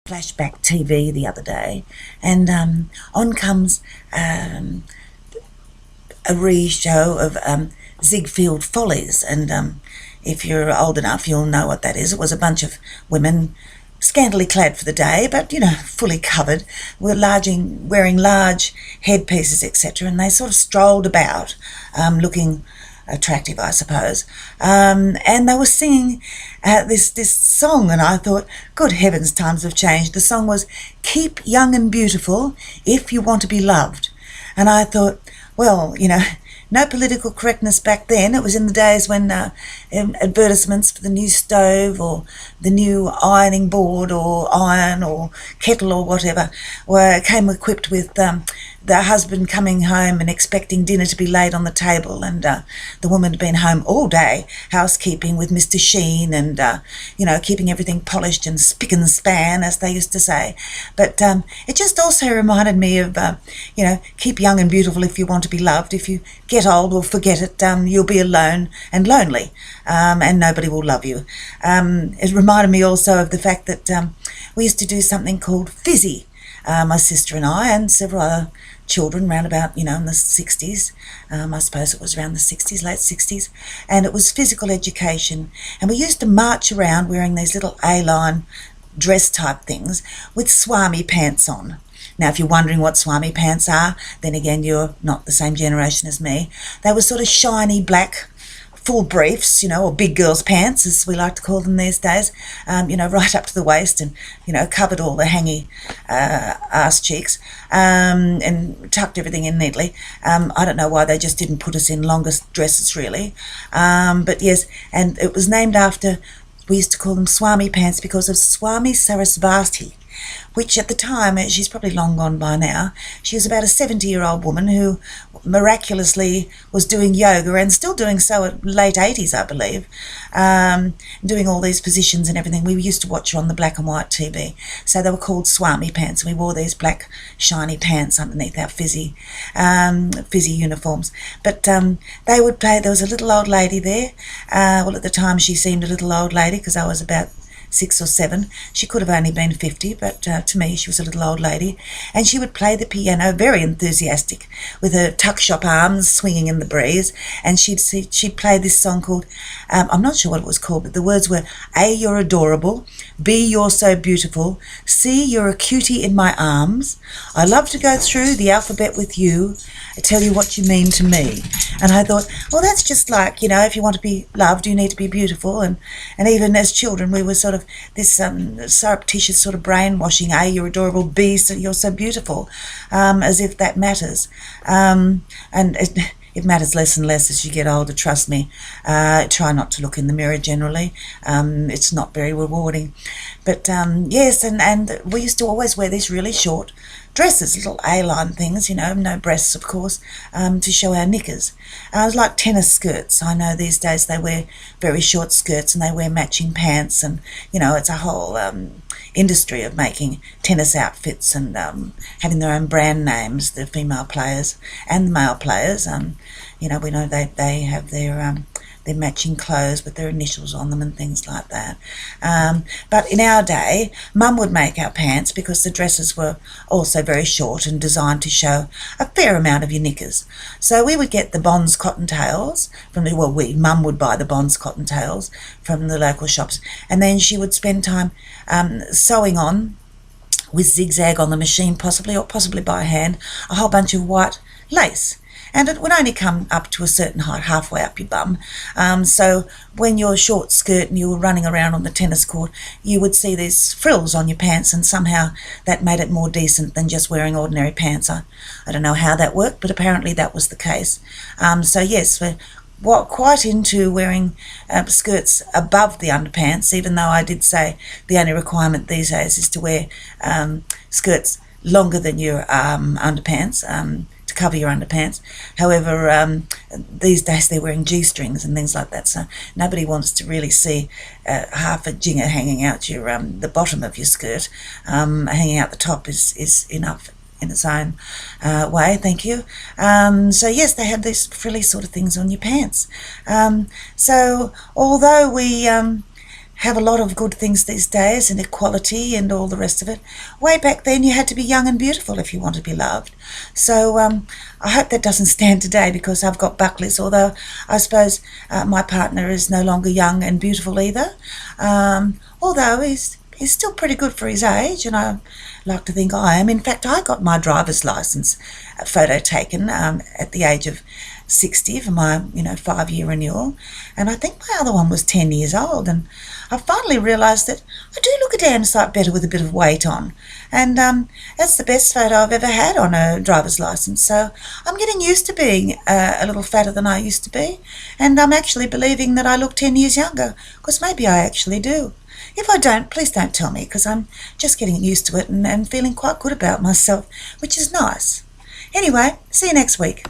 flashback TV the other day, and on comes a re-show of Ziegfeld Follies, and if you're old enough, you'll know what that is. It was a bunch of women, scantily clad for the day, but, fully covered, were wearing large headpieces, etc., and they sort of strolled about, looking attractive, I suppose, and they were singing this song, and I thought, good heavens, times have changed. The song was "Keep Young and Beautiful If You Want to Be Loved," and I thought, well, no political correctness back then. It was in the days when advertisements for the new stove or the new ironing board or iron or kettle or whatever came equipped with the husband coming home and expecting dinner to be laid on the table, and the woman had been home all day housekeeping with Mr. Sheen and keeping everything polished and spick and span, as they used to say. But it just also reminded me of keep young and beautiful if you want to be loved. If you get old, well, forget it, you'll be alone and lonely, and nobody will love you. It reminded me also of the fact that we used to do something called Fizzy, my sister and I, and several other children round about, in the 60s. I suppose it was around the 60s, late 60s, and it was physical education. And we used to march around wearing these little A-line dress type things with swami pants on. Now, if you're wondering what swami pants are, then again, you're not the same generation as me. They were sort of shiny black full briefs, or big girls' pants, as we like to call them these days, right up to the waist, and, covered all the hangy arse cheeks, and tucked everything in neatly. I don't know why they just didn't put us in longer dresses, really. But yes, and it was named after, we used to call them Swami pants because of Swami Sarasvati, which at the time, she's probably long gone by now, she was about a 70-year-old woman who miraculously was doing yoga and still doing so at late 80s, I believe, doing all these positions and everything. We used to watch her on the black and white TV. So they were called Swami pants. We wore these black shiny pants underneath our fizzy uniforms. But they would play, there was a little old lady there. Well, at the time she seemed a little old lady because I was about 6 or 7. She could have only been 50, but to me she was a little old lady, and she would play the piano very enthusiastic with her tuck shop arms swinging in the breeze, and she'd play this song called, I'm not sure what it was called, but the words were, A, you're adorable, B, you're so beautiful, C, you're a cutie in my arms, I love to go through the alphabet with you, I tell you what you mean to me. And I thought, well, that's just like, if you want to be loved, you need to be beautiful. And even as children, we were sort of this surreptitious sort of brainwashing. A, you're adorable. B, so you're so beautiful, as if that matters. And it matters less and less as you get older, trust me. Try not to look in the mirror generally. It's not very rewarding. But yes, and we used to always wear these really short dresses, little A-line things, no breasts, of course, to show our knickers. It was like tennis skirts. I know these days they wear very short skirts and they wear matching pants, and, it's a whole industry of making tennis outfits and having their own brand names, the female players and the male players. We know they have their matching clothes with their initials on them and things like that. But in our day, Mum would make our pants because the dresses were also very short and designed to show a fair amount of your knickers. So we would get the Bonds cottontails Mum would buy the Bonds cottontails from the local shops, and then she would spend time sewing on with zigzag on the machine, possibly by hand, a whole bunch of white lace. And it would only come up to a certain height, halfway up your bum. So when you're short skirt and you were running around on the tennis court, you would see these frills on your pants, and somehow that made it more decent than just wearing ordinary pants. I don't know how that worked, but apparently that was the case. So yes, we're quite into wearing skirts above the underpants, even though I did say the only requirement these days is to wear skirts longer than your underpants, to cover your underpants. However, these days they're wearing G-strings and things like that, so nobody wants to really see half a jinger hanging out your the bottom of your skirt. Hanging out the top is enough in its own way, thank you. So yes, they had these frilly sort of things on your pants. So although we have a lot of good things these days, and equality and all the rest of it. Way back then, you had to be young and beautiful if you wanted to be loved. So I hope that doesn't stand today, because I've got Buckleys, although I suppose my partner is no longer young and beautiful either. Although he's still pretty good for his age, and I like to think I am. In fact, I got my driver's license photo taken at the age of 60 for my 5-year renewal, and I think my other one was 10 years old, and I finally realised that I do look a damn sight better with a bit of weight on, and that's the best photo I've ever had on a driver's licence. So I'm getting used to being a little fatter than I used to be, and I'm actually believing that I look 10 years younger, because maybe I actually do. If I don't, please don't tell me, because I'm just getting used to it and feeling quite good about myself, which is nice. Anyway, see you next week.